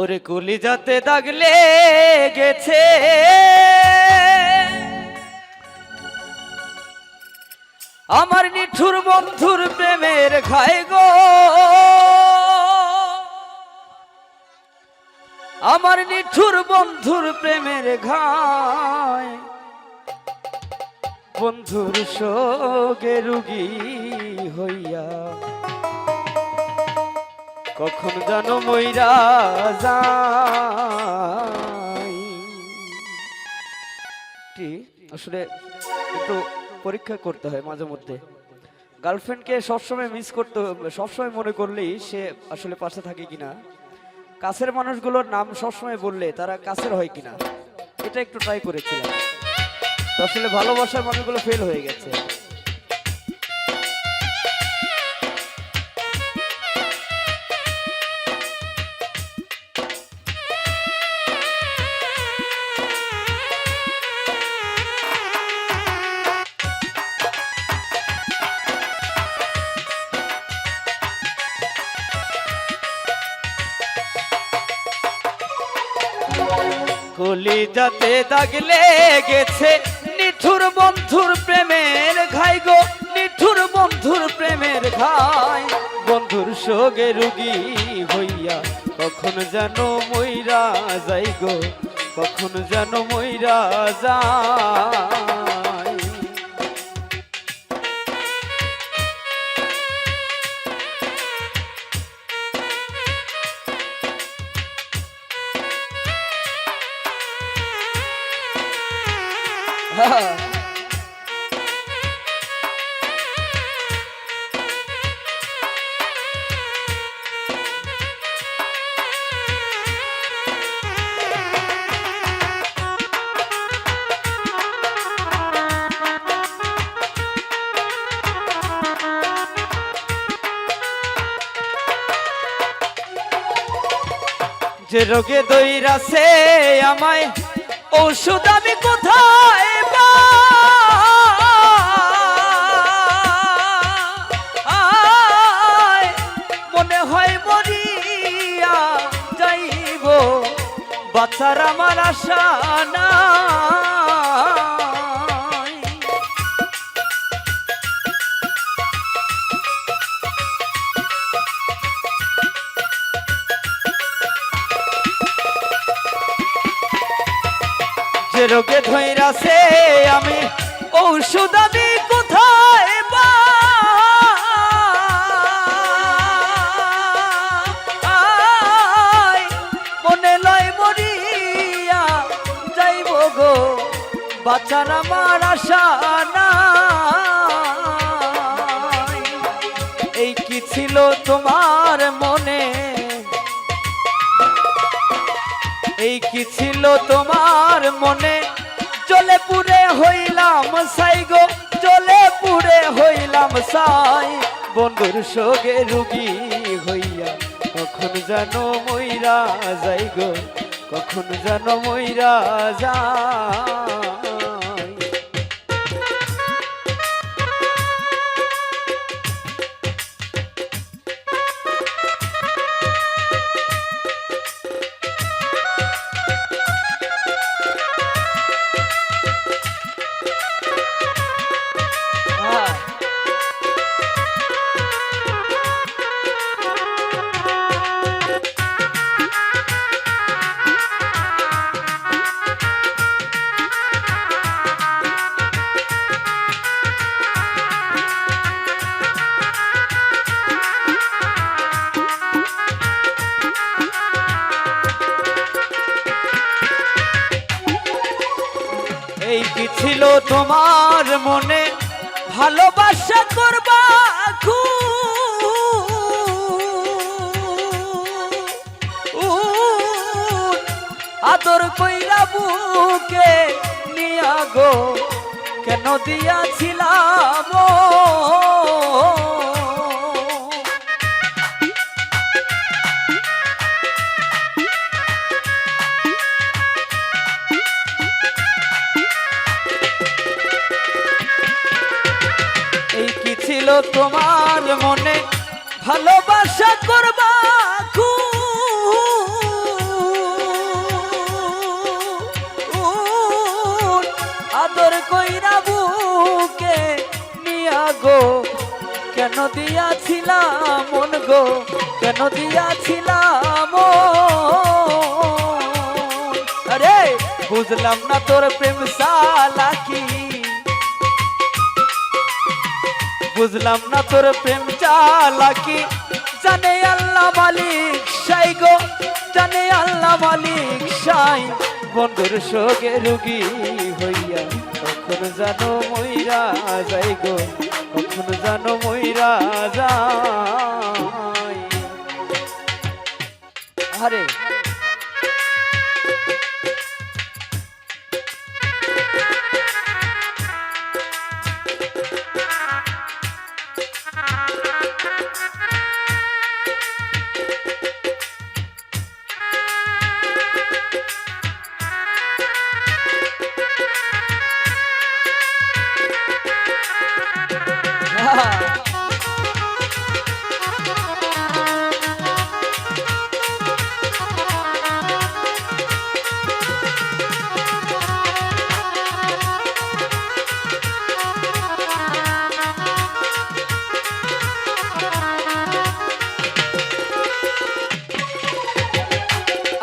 ওরে কলিজাতে দাগ লেগেছে আমার নিঠুর বন্ধুর প্রেমের ঘায় গো, আমার নিঠুর বন্ধুর প্রেমের ঘায়। বন্ধুর শোকে রুগী হইয়া কখন জানো মইরা যাই। আসলে একটু পরীক্ষা করতে হয় মাঝে মধ্যে। গার্লফ্রেন্ডকে সবসময় মিস করতে, সবসময় মনে করলেই সে আসলে পাশে থাকে কিনা, কাছের মানুষগুলোর নাম সবসময় বললে তারা কাছের হয় কিনা, এটা একটু ট্রাই করেছিলাম। আসলে ভালোবাসার মানুষগুলো ফেল হয়ে গেছে। কলিজাতে দাগ লেগেছে নিঠুর বন্ধুর প্রেমের ঘাই গো, নিঠুর বন্ধুর প্রেমের ঘাই। বন্ধুর শোকে রুগী হইয়া কখন যেন মইরা যাই গো, কখন যেন মইরা যাই। যে রোগে দইরাছে আমায় ঔষধ আমি কোথায় পাই, মনে হয় মরিয়া যাইব বাচ্চার আমার আশা নাই। যে রোগে ধইরাছে আমি ঔষধ আমি কোথায় পাই, মনে লয় মরিয়া যাইব গো বাঁচার আমার আশা নাই। এই কি ছিল তোমার মনে, এই কি ছিল তোমার মনে, জ্বলে পুড়ে হইলাম সাই গো, জ্বলে পুড়ে হইলাম সাই। বন্ধুর শোকে রুগী হইয়া কখন যেন মইরা যাই গো, কখন যেন মইরা যাই। এই কি ছিল তোমার মনে, ভালোবাসা করবা আদর কইরা বুকে নিয়া গো, কেন দিয়াছিলাম ছিল তোমার মনে, ভালোবাসা করবা খুব গো কেন দিয়াছিলাম মন গো কেন দিয়াছিলাম আরে বুঝলাম না তোর প্রেম চালাকি বুঝলাম না তোর প্রেম চালাকি জানে আল্লাহ মালিক সাই গো জানে আল্লাহ মালিক সাই বন্ধুর সঙ্গে রুগী হইয়া কখন জানো মইরা যাই গো কখন জানো মইরা যাই আরে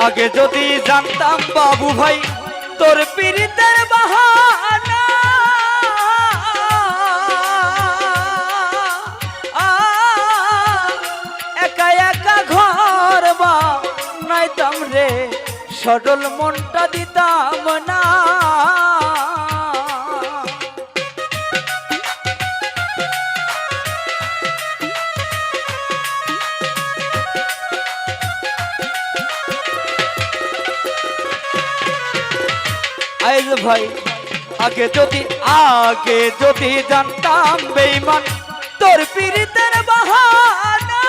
আগে যদি জানতাম বাবু ভাই তোর পীড়িতের বাহানা একা একা ঘর বা নাইতাম রে সরল মনটা দিতাম না আইজ ভাই আগে যদি জানতাম বেঈমান তোর পীড়িতের বাহানা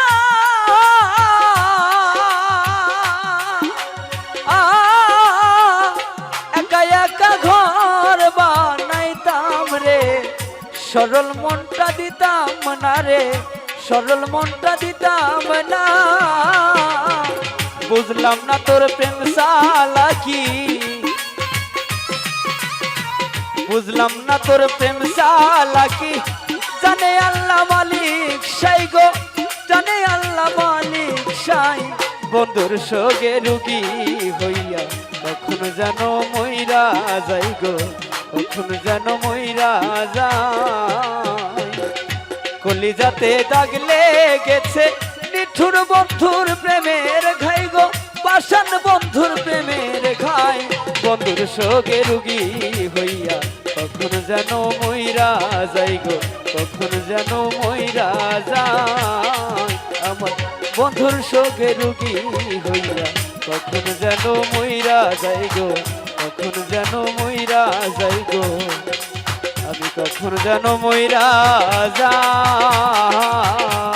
একা একা ঘর বানাইতাম রে সরল মনটা দিতাম না রে সরল মনটা দিতাম না বুঝলাম না তোর প্রেম চালাকি বুঝলাম না তোর প্রেম চালাকি জানে আল্লাহ মালিক সাই গো জানে আল্লাহ মালিক সাই বন্ধুর সঙ্গে রুগী হইয়া কখন যেন মইরা যাই গো কখন যেন মইরা যাই কলিজাতে দাগ লেগেছে নিঠুর বন্ধুর প্রেমের ঘাই গো পাষাণ বন্ধুর প্রেমের ঘাই বন্ধুর সঙ্গে রুগী হইয়া কখন যেন মইরা যাই গো কখন যেন মইরা যাই আমার বন্ধুর সঙ্গে রুগী হইয়া কখন যেন মইরা যাই গো কখন যেন মইরা যাই গো আমি কখন যেন মইরা যাই